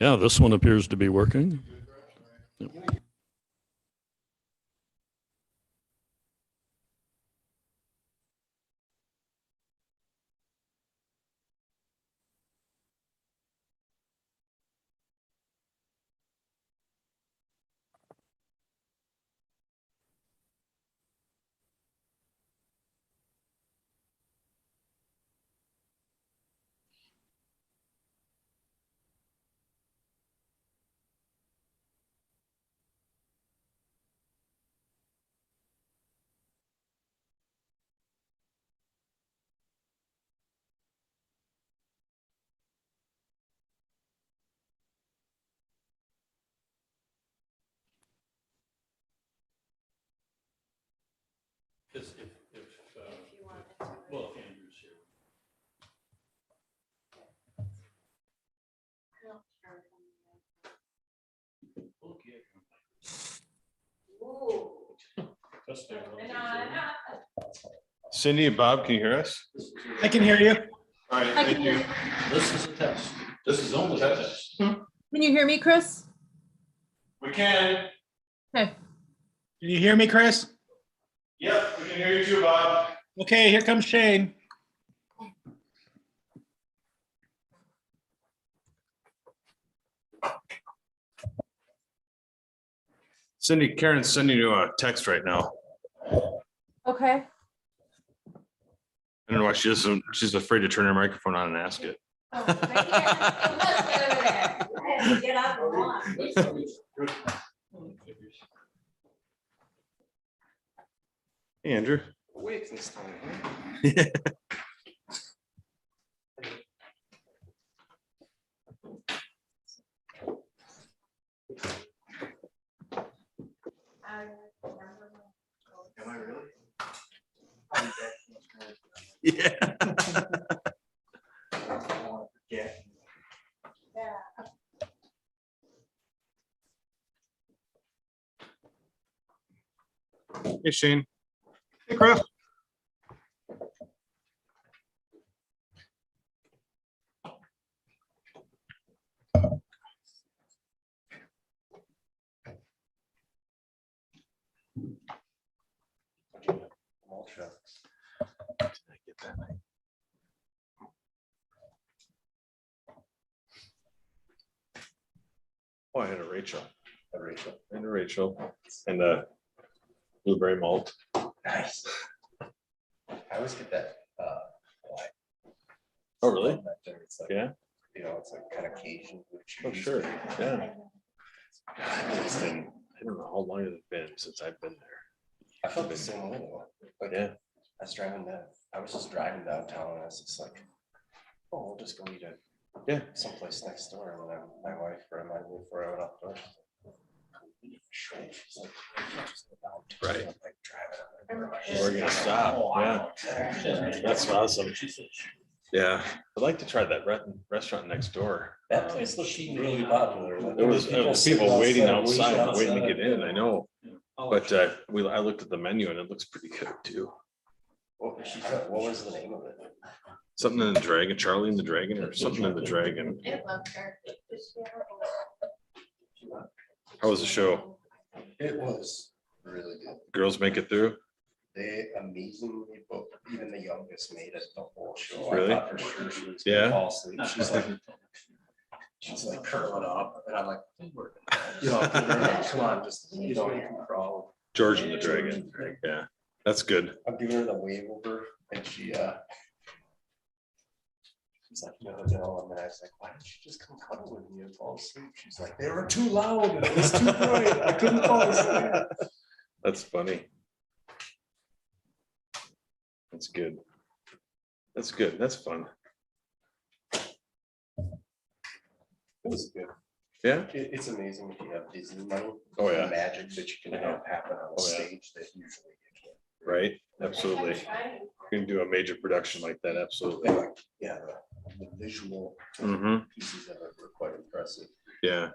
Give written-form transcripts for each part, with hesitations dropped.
Yeah, this one appears to be working. Yep. If you want to. Well, if Andrew's here. Cindy and Bob, can you hear us? I can hear you. All right, thank you. This is a test. This is only a test. Can you hear me, Chris? We can. Okay. Can you hear me, Chris? Yep, we can hear you too, Bob. Okay, here comes Shane. Cindy, Karen's sending you a text right now. Okay. I don't know why she doesn't, she's afraid to turn her microphone on and ask it. Hey, Andrew. Awake this time, huh? Yeah. Am I really? Yeah. Yeah. Hey, Shane. Hey, Chris. Ultra. Did I get that? Oh, I had a Rachel. And a Rachel. And a blueberry malt. Nice. I always get that. Like, Oh, really? It's like, Yeah. you know, it's like kind of Cajun. Blue Oh, cheese. sure. Yeah. I don't know how long it's been since I've been there. I felt the same way though. Like, Yeah. I was driving down. I was just driving downtown and I was just like, oh, we'll just go eat it. Yeah. Someplace next door. And then my wife reminded me before I went out door. She's like, Right. I'm like driving. We're gonna stop. Yeah. That's awesome. Yeah. I'd like to try that restaurant next door. That place looked really popular. Like, There was sitting people waiting outside, outside, waiting to get in, yeah. I know. But I looked at the menu and it looks pretty good too. What was the name of it? Something in the Dragon, Charlie and the Dragon, or something in the Dragon. I love her. How was the show? It was really good. Girls make it through? They amazingly booked, even the youngest made it the whole show. Really? I thought for sure she was Yeah. gonna fall asleep. She's like curling up and I'm like, you know, come on, just, you know, you can crawl. George and the Dragon. Yeah, that's good. I'm giving her the wave over and she's like, no, and I was like, why didn't you just come cuddle with me and fall asleep? She's like, they were too loud and it was too bright. I couldn't fall asleep. That's funny. That's good. That's good. That's fun. It was good. Yeah. It's amazing if you have Disney money. Oh, the yeah. Magic that you can have happen on Oh, yeah. stage that usually you can't. Right. Absolutely. You can do a major production like that. Absolutely. And like, yeah, the visual Mm-hmm. pieces of it were quite impressive. Yeah.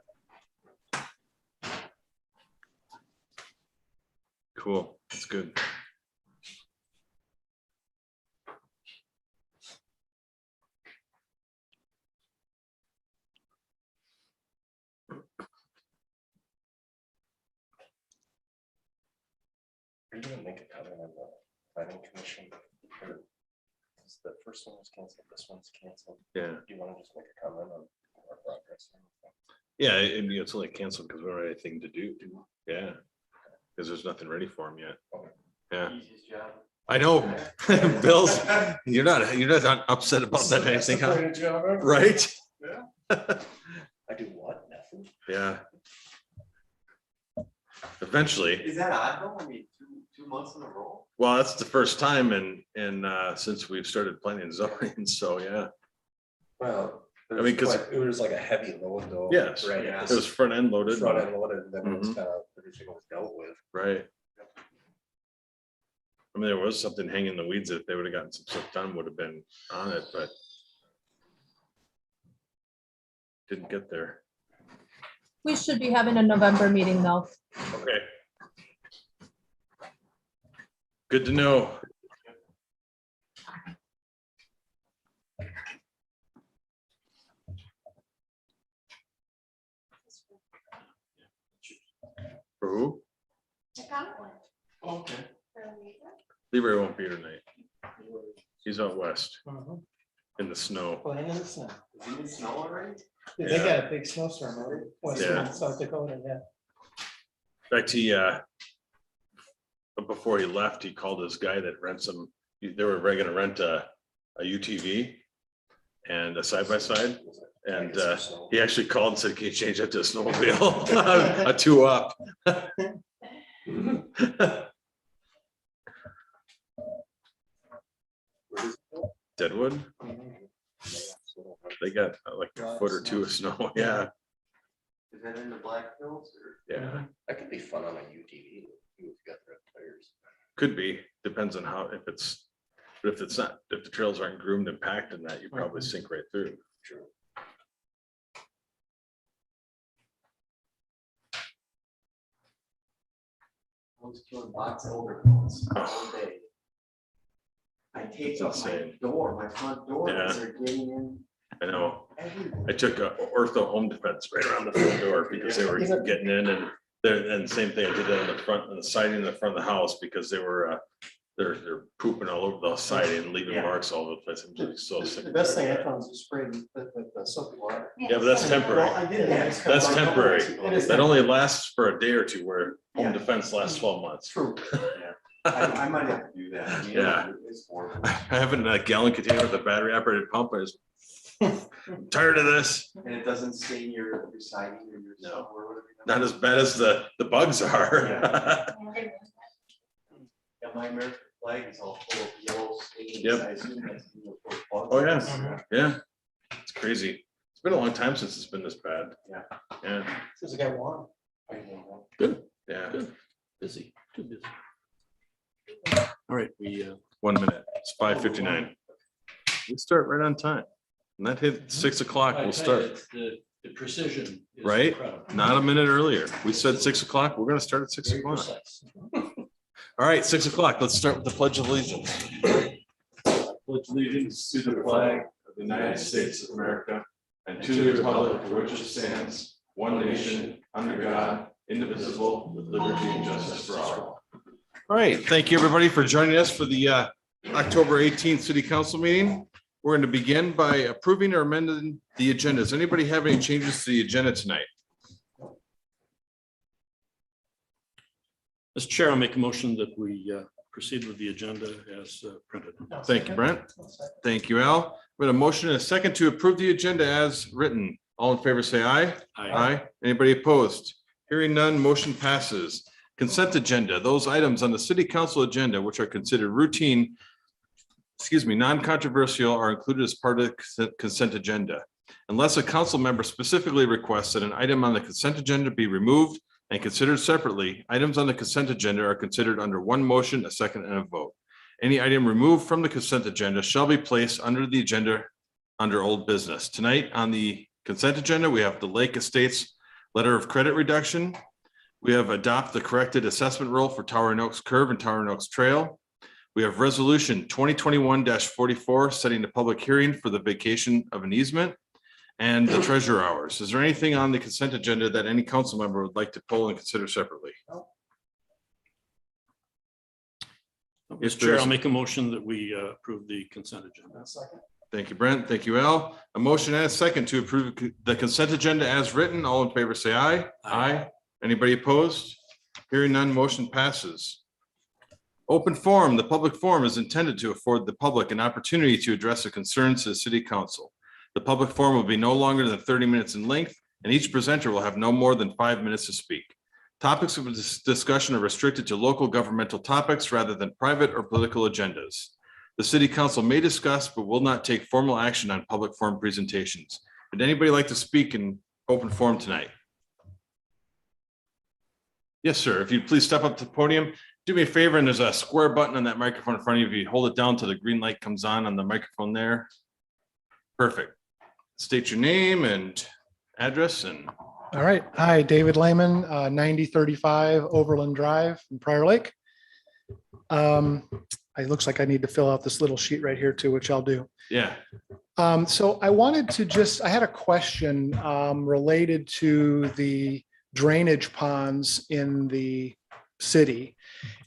Cool. That's good. Are you gonna make a comment on the planning commission? Or is the first one was canceled, this one's canceled? Yeah. Do you wanna just make a comment on our progress? Yeah. And it's only canceled because we don't have anything to do. Yeah. Because there's nothing ready for them yet. Yeah. Easiest job. I know. Bill's, you're not upset about that or anything, huh? Disappointed job ever. Right? I do what? Nothing. Yeah. Eventually. Is that odd though? I mean, two months in a row? Well, that's the first time since we've started planning and zoning. So, yeah. Well. I mean, 'cause- it was like a heavy load though. Yes. Right. It was front end loaded. Front end loaded, and then it was Mhm. kind of, everything was dealt with. Right. I mean, there was something hanging in the weeds that if they would have gotten some stuff done, would have been on it, but didn't get there. We should be having a November meeting though. Okay. Good to know. For who? Okay. Leroy won't be here tonight. He's out west in the snow. Playing in the snow. Is it in snow already? Yeah, they got a big snowstorm over western Yeah. South Dakota, yeah. In fact, but before he left, he called this guy that rents them. They were gonna rent a UTV and a side-by-side. And he actually called and said, can you change that to a snowmobile? A 2-up. Deadwood, they got like a foot or two of snow. Yeah, Is that in the Black Hills or? yeah, That could be fun on a UTV. You've got red tires. could be, depends on how, if it's, but if it's not, if the trails aren't groomed and packed in that, you probably sink right through. True. I was killing box overcoats all day. I take up my insane. door, my front door, Yeah. as they're getting in I know, everywhere. I took a Ortho Home Defense right around the front door because they were getting in and and same thing, I did that on the front, on the siding in the front of the house because they were, they're pooping all over the siding and leaving Yeah. marks all over the place. I'm just so sick. The of best thing I that. found was sprayed with the soapy water. Yeah, but that's temporary. Well, I did that. That's temporary. It is That only lasts for a day or two, where Home Yeah. Defense lasts 12 months. True. I might have to do that. I mean, Yeah. It's horrible. I have it in a gallon container with a battery operated pump. I was tired of this. And it doesn't stain your siding or your. No. stuff or whatever. Not as bad as the bugs are. Yeah, my American flag is all full of yellow stains. Yep. I assume that's, bugs. Oh, yeah. Yeah, it's crazy. It's been a long time since it's been this bad. Yeah. Yeah, Says the guy won. yeah. Busy, too busy. All right, we, 1 minute. It's 5:59. We start right on time. And that hit 6 o'clock, we'll start. The precision. is Right? incredible. Not a minute earlier. We said 6 o'clock. We're gonna start at 6 Very o'clock. precise. All right, 6 o'clock. Let's start with the Pledge of Allegiance. Pledge allegiance to the flag of the United States of America and to the republic for which it stands, one nation, under God, indivisible, with liberty and justice for all. All right, thank you, everybody, for joining us for the October 18th City Council meeting. We're going to begin by approving or amending the agenda. Does anybody have any changes to the agenda tonight? Mr. Chair, I'll make a motion that we proceed with the agenda as printed. Thank you, Brent. Thank you, Al. We have a motion and a second to approve the agenda as written. All in favor, say aye. Aye. Anybody opposed? Hearing none, motion passes. Consent agenda, those items on the city council agenda which are considered routine, non-controversial, are included as part of the consent agenda. Unless a council member specifically requests that an item on the consent agenda be removed and considered separately, items on the consent agenda are considered under one motion, a second, and a vote. Any item removed from the consent agenda shall be placed under the agenda under old business. Tonight on the consent agenda, we have the Lake Estates letter of credit reduction. We have adopt the corrected assessment rule for Towering Oaks Curve and Towering Oaks Trail. We have resolution 2021-44 setting the public hearing for the vacation of an easement and the treasure hours. Is there anything on the consent agenda that any council member would like to pull and consider separately? Mr. Chair, I'll make a motion that we approve the consent agenda. Thank you, Brent. Thank you, Al. A motion and a second to approve the consent agenda as written. All in favor, say aye. Aye. Anybody opposed? Hearing none, motion passes. Open forum. The public forum is intended to afford the public an opportunity to address the concerns to the city council. The public forum will be no longer than 30 minutes in length, and each presenter will have no more than 5 minutes to speak. Topics of discussion are restricted to local governmental topics rather than private or political agendas. The city council may discuss but will not take formal action on public forum presentations. Would anybody like to speak in open forum tonight? Yes, sir. If you'd please step up to the podium, do me a favor, and there's a square button on that microphone in front of you. If you hold it down till the green light comes on the microphone there. Perfect. State your name and address and. All right. Hi, David Lehman, 9035 Overland Drive in Prior Lake. It looks like I need to fill out this little sheet right here too, which I'll do. Yeah. So I wanted to I had a question related to the drainage ponds in the city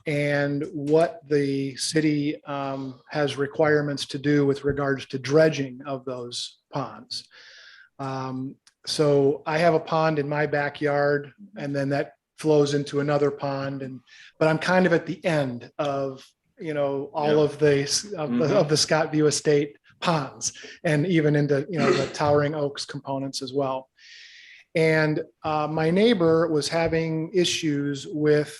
and what the city has requirements to do with regards to dredging of those ponds. So I have a pond in my backyard and then that flows into another pond, but I'm kind of at the end of all of the Scottview Estate ponds and even into the Towering Oaks components as well. And my neighbor was having issues with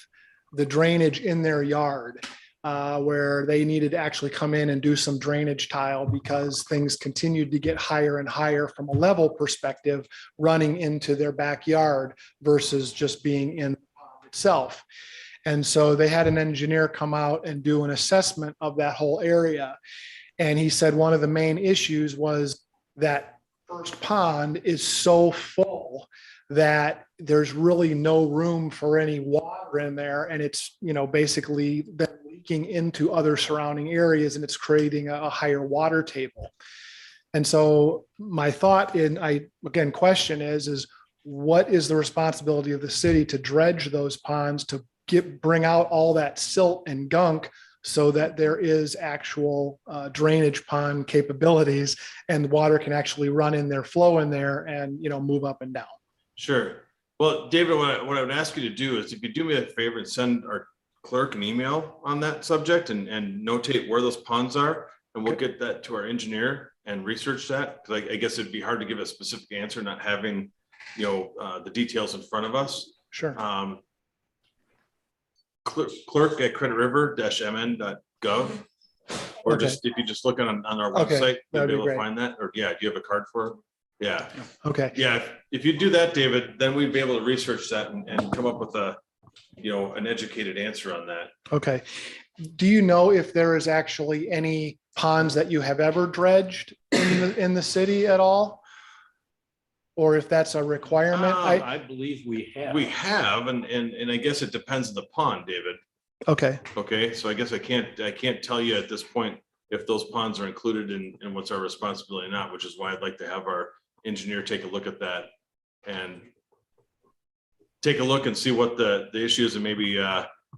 the drainage in their yard where they needed to actually come in and do some drainage tile because things continued to get higher and higher from a level perspective running into their backyard versus just being in the pond itself. And so they had an engineer come out and do an assessment of that whole area. And he said one of the main issues was that first pond is so full that there's really no room for any water in there. And it's, basically been leaking into other surrounding areas and it's creating a higher water table. And so my thought question is what is the responsibility of the city to dredge those ponds to bring out all that silt and gunk so that there is actual drainage pond capabilities and the water can actually run in there, flow in there and, move up and down. Sure. Well, David, what I would ask you to do is if you do me a favor and send our clerk an email on that subject and notate where those ponds are, and we'll get that to our engineer and research that. Because I guess it'd be hard to give a specific answer, not having, the details in front of us. Sure. Clerk at creditriver-mn.gov, or Okay. just if you just look on our Okay, website, you'll that'd be be able to great. find that. Or yeah, do you have a card for it? Yeah, Okay. yeah. If you do that, David, then we'd be able to research that and come up with an educated answer on that. Okay. Do you know if there is actually any ponds that you have ever dredged in the city at all? Or if that's a requirement? I believe we have. We have, and I guess it depends on the pond, David. Okay. Okay, so I guess I can't tell you at this point if those ponds are included in what's our responsibility or not, which is why I'd like to have our engineer take a look at that and take a look and see what the issue is, and maybe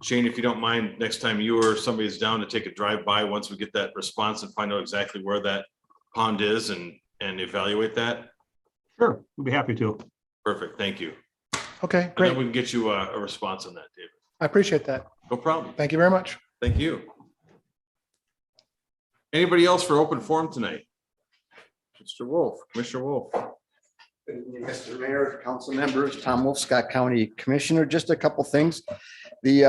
Shane, if you don't mind, next time you or somebody's down to take a drive by, once we get that response and find out exactly where that pond is and evaluate that. Sure, we'll be happy to. Perfect, thank you. Okay, And great. then we can get you a response on that, David. I appreciate that. No problem. Thank you very much. Thank you. Anybody else for open forum tonight? Mr. Wolf, Commissioner Wolf. Mr. Mayor, council members, Tom Wolf, Scott County Commissioner, just a couple things. The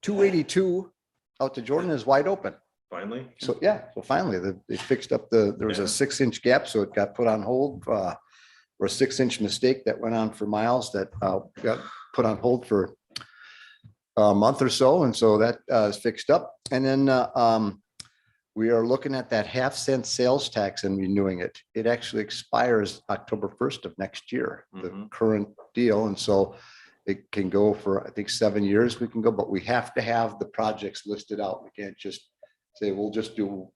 282 out to Jordan is wide open. Finally. So, yeah, so finally, they fixed up there was a 6-inch gap, so it got put on hold. Or a 6-inch mistake that went on for miles that got put on hold for a month or so. And so that is fixed up. And then we are looking at that 0.5-cent sales tax and renewing it. It actually expires October 1st of next year, the current deal. And so it can go for, I think, 7 years we can go, but we have to have the projects listed out. We can't just say, we'll just do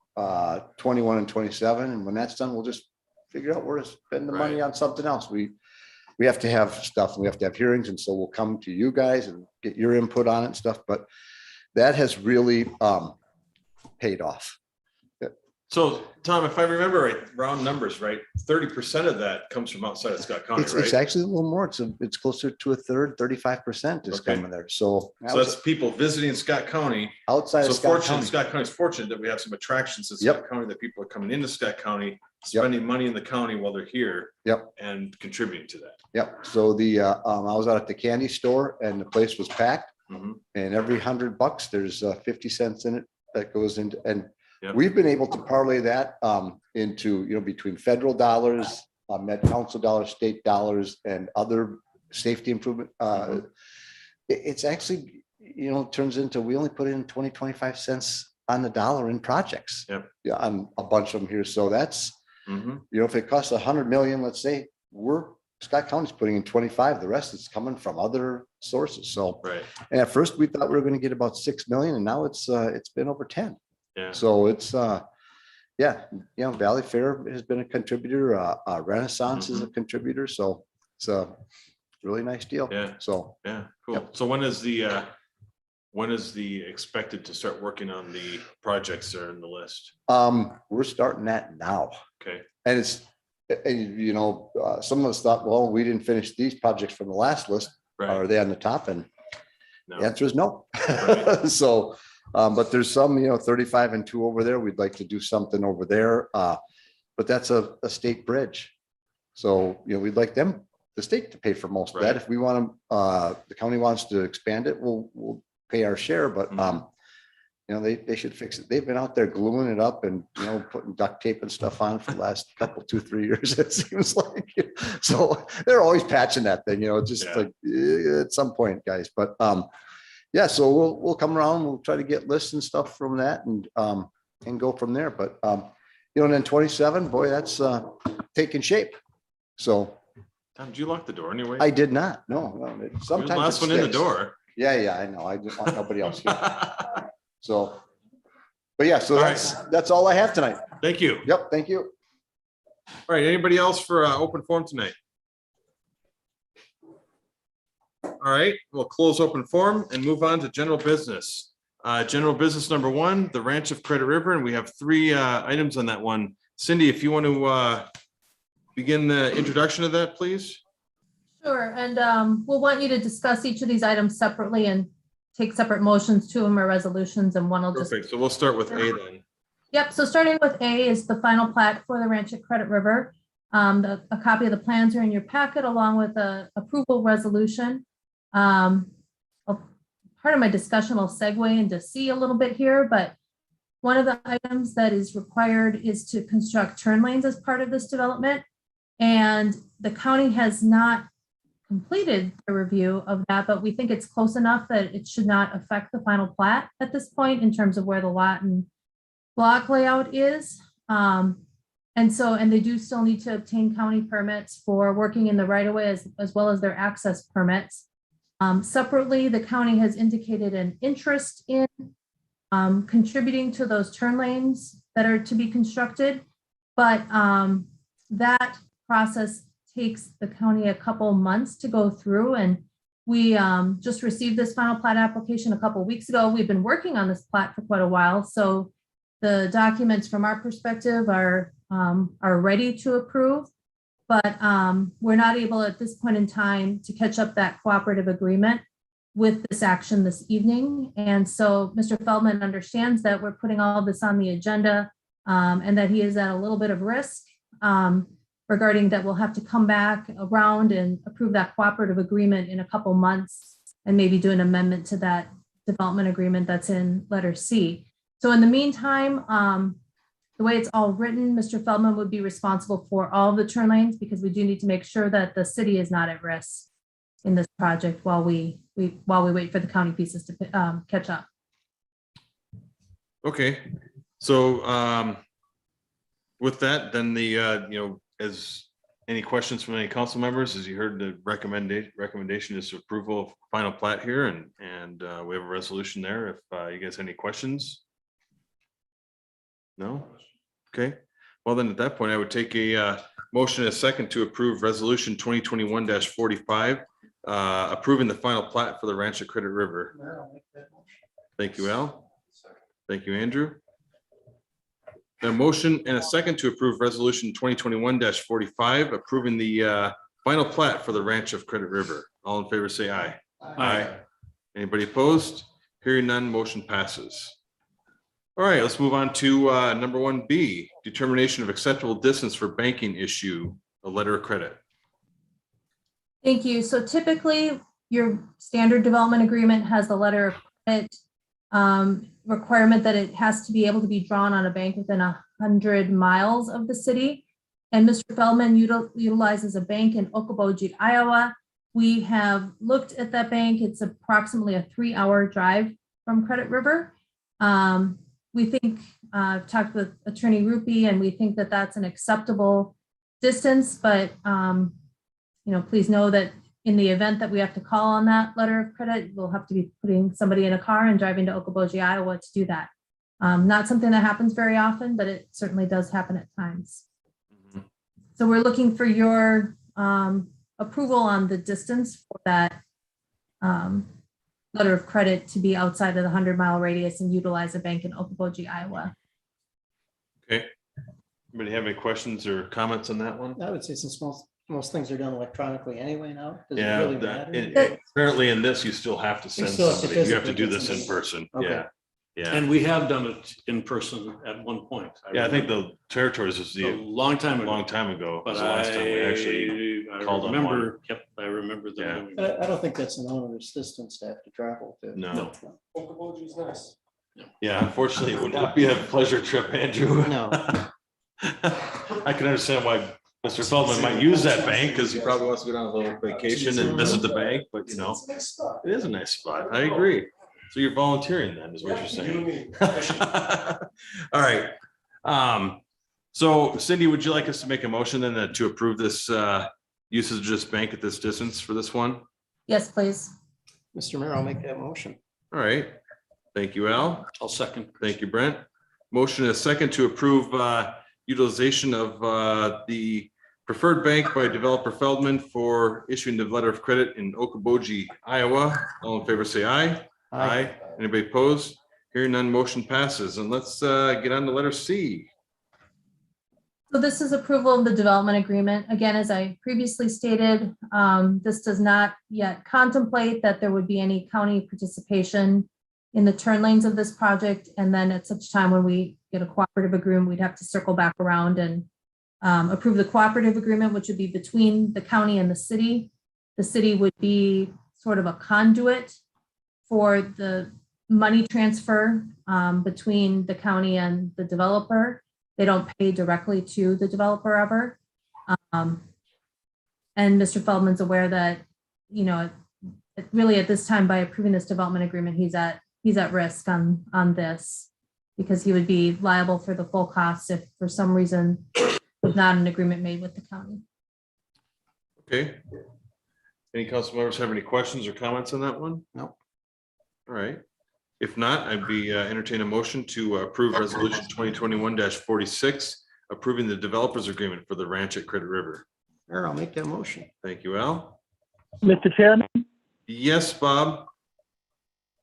21 and 27. And when that's done, we'll just figure out where to spend the money on something else. We have to have stuff and we have to have hearings. And so we'll come to you guys and get your input on it and stuff, but that has really paid off. So Tom, if I remember right, round numbers, right, 30% of that comes from outside of Scott County, It's right? actually a little more. It's closer to a third, 35% is Okay. coming there. So So that's people visiting Scott County. outside So of Scott fortunate, County. Scott County's fortunate that we have some attractions in Yep. Scott County, that people are coming into Scott County, spending money in the county while they're here. Yep. And contributing to that. Yep. So I was out at the candy store and the place was packed, Mhm. and every $100 there's 50 cents in it that goes into, and Yep. we've been able to parlay that into, between federal dollars, Met Council dollars, state dollars, and other safety improvement. It's actually, turns into, we only put in 20, 25 cents on the dollar in projects. Yep. Yeah, on a bunch of them here. So that's, Mhm. if it costs 100 million, let's say, Scott County's putting in 25, the rest is coming from other sources. So, Right, and at first we thought we were going to get about 6 million, and now it's been over 10. yeah. So it's, Valley Fair has been a contributor, Renaissance is a contributor. So it's a really nice deal. Yeah. So Yeah, cool. So when is the expected to start working on the projects that are in the list? we're starting that now. Okay, And some of us thought, well, we didn't finish these projects from the last list. right. Are they on the top? And No. the answer is no. Right. So, but there's some, 35 and 2 over there. We'd like to do something over there. But that's a state bridge. So, we'd like the state to pay for most of that. Right. If we want to, the county wants to expand it, we'll pay our share, but, Mhm. they should fix it. They've been out there gluing it up and, putting duct tape and stuff on for the last couple, 2-3 years, it seems like. So they're always patching that thing, just Yeah. like at some point, guys, but, yeah, so we'll come around, we'll try to get lists and stuff from that and go from there. But, and then 27, boy, that's taking shape. So Tom, did you lock the door anyway? I did not, no, You're the sometimes. last it one in the sticks. door. Yeah, I know. I just want nobody else here. So, but yeah, so All right. that's all I have tonight. Thank you. Yep, thank you. All right, anybody else for open forum tonight? All right, we'll close open forum and move on to general business. General business number 1, the Ranch of Credit River, and we have 3 items on that one. Cindy, if you want to begin the introduction of that, please. Sure, and we'll want you to discuss each of these items separately and take separate motions. 2 of them are resolutions and one will just. Perfect, so we'll start with A then. Yep, so starting with A is the final plat for the Ranch at Credit River. A copy of the plans are in your packet along with a approval resolution. Part of my discussion will segue into C a little bit here, but one of the items that is required is to construct turn lanes as part of this development. And the county has not completed the review of that, but we think it's close enough that it should not affect the final plat at this point in terms of where the lot and block layout is. And they do still need to obtain county permits for working in the right of way as well as their access permits. Separately, the county has indicated an interest in contributing to those turn lanes that are to be constructed. But that process takes the county a couple months to go through, and we just received this final plat application a couple weeks ago. We've been working on this plat for quite a while, so the documents from our perspective are ready to approve, but we're not able at this point in time to catch up that cooperative agreement with this action this evening. And so Mr. Feldman understands that we're putting all of this on the agenda and that he is at a little bit of risk regarding that we'll have to come back around and approve that cooperative agreement in a couple months and maybe do an amendment to that development agreement that's in letter C. So in the meantime, the way it's all written, Mr. Feldman would be responsible for all the turn lanes because we do need to make sure that the city is not at risk in this project while we wait for the county pieces to catch up. Okay, so with that, then the, as any questions from any council members, as you heard, the recommendation is approval of final plat here, and we have a resolution there. If you guys have any questions? No? Okay, well then at that point, I would take a motion and a second to approve resolution 2021-45, approving the final plat for the Rancho Credit River. Thank you, Al. Thank you, Andrew. A motion and a second to approve resolution 2021-45, approving the final plat for the Ranch of Credit River. All in favor, say aye. Aye. Anybody opposed? Hearing none, motion passes. All right, let's move on to number 1B, determination of acceptable distance for banking issue, a letter of credit. Thank you. So typically your standard development agreement has the letter of credit requirement that it has to be able to be drawn on a bank within 100 miles of the city. And Mr. Feldman utilizes a bank in Okoboji, Iowa. We have looked at that bank. It's approximately a 3-hour drive from Credit River. We think, talked with Attorney Rupi, and we think that that's an acceptable distance, but please know that in the event that we have to call on that letter of credit, we'll have to be putting somebody in a car and driving to Okoboji, Iowa to do that. Not something that happens very often, but it certainly does happen at times. Mm-hmm. So we're looking for your approval on the distance for that letter of credit to be outside of the 100-mile radius and utilize a bank in Okoboji, Iowa. Okay. Anybody have any questions or comments on that one? I would say since most things are done electronically anyway now, does it Yeah, really matter? apparently in this, you still have to send still have to somebody. You have to do physically this get in person. Okay. Yeah. Yeah. And we have done it in person at one point. Yeah, I think the territories was A a long time ago. long time ago. But was the last time we actually I called on one. remember, I remember them Yeah. doing that. I don't think that's an onerous distance to have to travel to. No. Okoboji's nice. Yeah, unfortunately, it would not be a pleasure trip, Andrew. No. I can understand why Mr. Feldman might use that bank because he probably wants to go on a little vacation and visit the bank, but It's a nice spot. it is a nice spot. I agree. So you're volunteering then, is what you're saying. All right. So Cindy, would you like us to make a motion then to approve this usage of this bank at this distance for this one? Yes, please. Mr. Mayor, I'll make that motion. All right. Thank you, Al. I'll second. Thank you, Brent. Motion is second to approve utilization of the preferred bank by developer Feldman for issuing the letter of credit in Okoboji, Iowa. All in favor, say aye. Aye. Anybody opposed? Hearing none, motion passes. And let's get on to letter C. So this is approval of the development agreement. Again, as I previously stated, this does not yet contemplate that there would be any county participation in the turn lanes of this project. And then at such time when we get a cooperative agreement, we'd have to circle back around and approve the cooperative agreement, which would be between the county and the city. The city would be sort of a conduit for the money transfer between the county and the developer. They don't pay directly to the developer ever. And Mr. Feldman's aware that, really at this time by approving this development agreement, he's at risk on this because he would be liable for the full costs if for some reason there's not an agreement made with the county. Okay. Any council members have any questions or comments on that one? No. All right. If not, I'd be entertain a motion to approve resolution 2021-46, approving the developers agreement for the ranch at Credit River. Mayor, I'll make that motion. Thank you, Al. Mr. Chairman, Yes, Bob.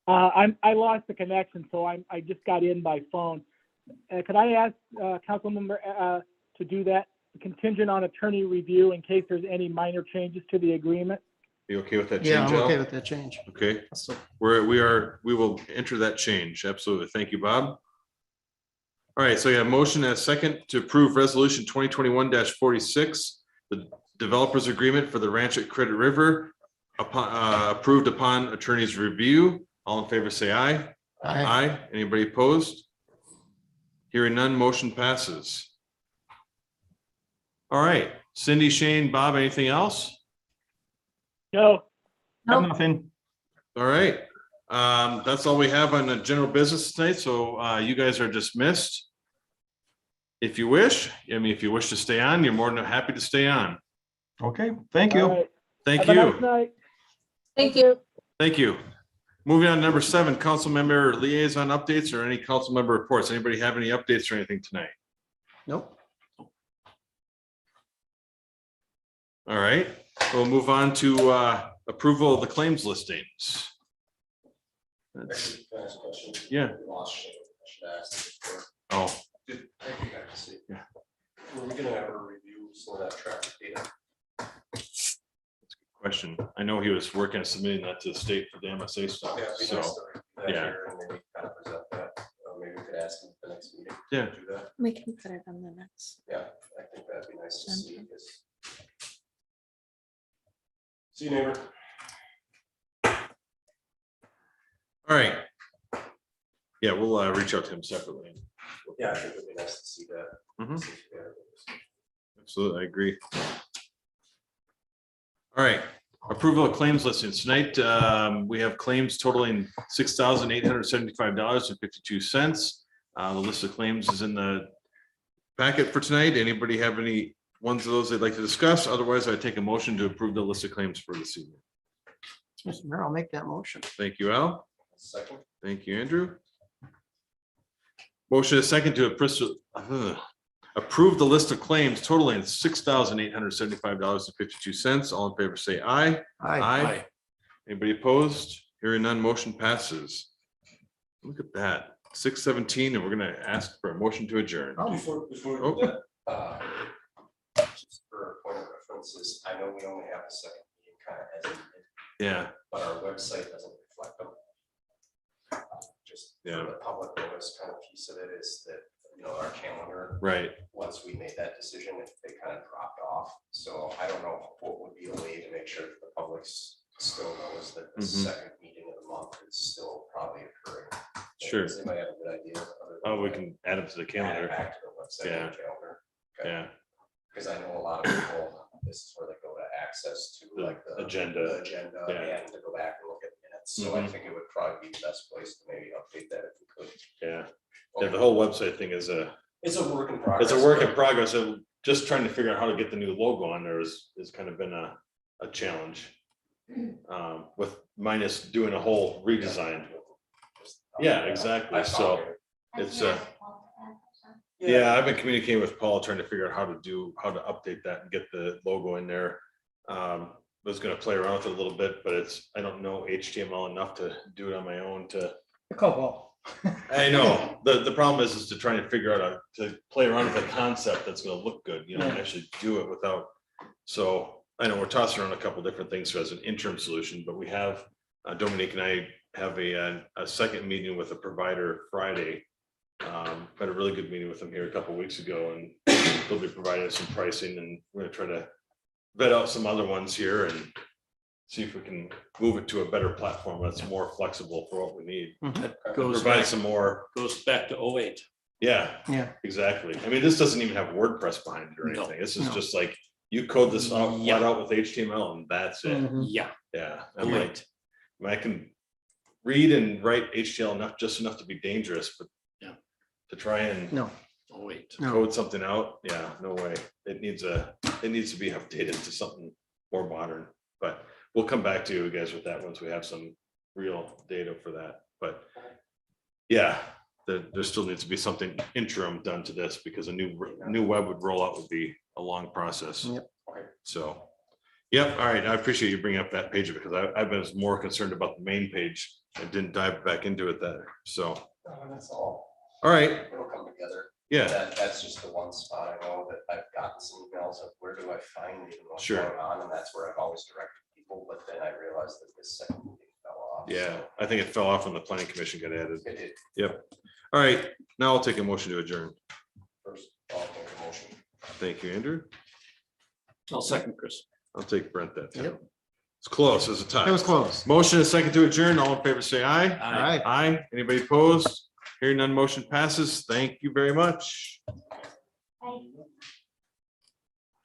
I lost the connection, so I just got in by phone. Could I ask Councilmember to do that contingent on attorney review in case there's any minor changes to the agreement? You okay with that Yeah, change, I'm okay Al? with that change. Okay, So, we will enter that change. Absolutely. Thank you, Bob. All right, so yeah, motion and a second to approve resolution 2021-46, the developers agreement for the ranch at Credit River, approved upon attorney's review. All in favor, say aye. Aye. Anybody opposed? Hearing none, motion passes. All right, Cindy, Shane, Bob, anything else? No. Got Nope. nothing. All right, that's all we have on the general business tonight, so you guys are dismissed. If you wish, if you wish to stay on, you're more than happy to stay on. Okay, thank All you. right. Thank Have a nice you. night. Thank you. Thank you. Moving on to number 7, council member liaison updates or any council member reports. Anybody have any updates or anything tonight? nope. All right, we'll move on to approval of the claims listings. That's- Yeah. Oh, Yeah. Were we gonna ever review some of that traffic data? question. I know he was working on submitting that to the state for the MSA stuff, Yeah, it'd be so, nice to review that yeah. here and maybe kind of present that. Maybe we could ask him at the next meeting. to Yeah. Do that. We can put it on the next. Yeah, I think that'd be nice to see. See you, neighbor. all right. Yeah, we'll reach out to him separately. Yeah, I think it'd be nice to see that. Mhm. See if we have it. Absolutely, I agree. All right, approval of claims listings. Tonight, we have claims totaling $6,875.52. The list of claims is in the packet for tonight. Anybody have any ones of those they'd like to discuss? Otherwise, I take a motion to approve the list of claims for this evening. Mr. Mayor, I'll make that motion. Thank you, Al. Second. Thank you, Andrew. Motion is second to approve the list of claims totaling $6,875.52. All in favor, say aye. Aye. Anybody opposed? Hearing none, motion passes. Look at that, 6:17, and we're gonna ask for a motion to adjourn. Before we Oh. do that, just for a point of references, I know we only have a second meeting kind of as, Yeah, but our website doesn't reflect them. Just for Yeah. the public notice kind of piece of it is that, our calendar, right. once we made that decision, they kind of dropped off. So I don't know what would be a way to make sure that the public still knows that the Mhm. second meeting of the month is still probably occurring. Sure. Does anybody have a good idea? other than Oh, we that? can add them to the Add it calendar. back to the website Yeah. and calendar. Okay. Yeah, Because I know a lot of people, this is where they go to access to The like the agenda. the agenda Yeah. and to go back and look at minutes. So I Mhm. think it would probably be the best place to maybe update that if we could. yeah. Yeah, the whole website thing is It's a work in progress. it's a work in progress. And just trying to figure out how to get the new logo on there has kind of been a challenge. With minus doing a whole redesign. Yeah, exactly. I So found it. it's yeah, I've been communicating with Paul, trying to figure out how to update that and get the logo in there. Was gonna play around with it a little bit, but I don't know HTML enough to do it on my own to. I know, the problem is to try to figure out to play around with a concept that's gonna look good, actually do it without. So I know we're tossing around a couple different things as an interim solution, but we have, Dominique and I have a second meeting with a provider Friday. Had a really good meeting with them here a couple weeks ago, and they'll be providing us some pricing, and we're gonna try to vet out some other ones here and see if we can move it to a better platform that's more flexible for what we need. Goes Provide back, some more, goes back to 08. yeah, Yeah. exactly. I mean, this doesn't even have WordPress behind it or No, anything. This is no. just like, you code this out, Yeah. flat out with HTML and that's it. Mhm. Yeah. Yeah. I'm like, I can read and write HTML just enough to be dangerous, but Yeah. to try and No, 08. no. code something out, yeah, no way. It needs to be updated to something more modern, but we'll come back to you guys with that once we have some real data for that. But Yeah, there still needs to be something interim done to this because a new web would roll out would be a long process. Yep. So, yep, all right, I appreciate you bringing up that page because I've been more concerned about the main page and didn't dive back into it that, so, That's all. all right, It'll come together. yeah, That's just the one spot I know that I've gotten some emails of where do I find even what's Sure. going on, and that's where I've always directed people, but then I realized that this second meeting fell off. yeah, so I think it fell off when the planning commission got added. It did Yep, all right, now I'll take a motion to adjourn. first, I'll make a motion. Thank you, Andrew. I'll second Chris. I'll take Brent that time. Yep. It's close, it's a tie. It was close. Motion is second to adjourn. All in favor, say aye. Aye. Aye. Anybody opposed? Hearing none, motion passes. Thank you very much.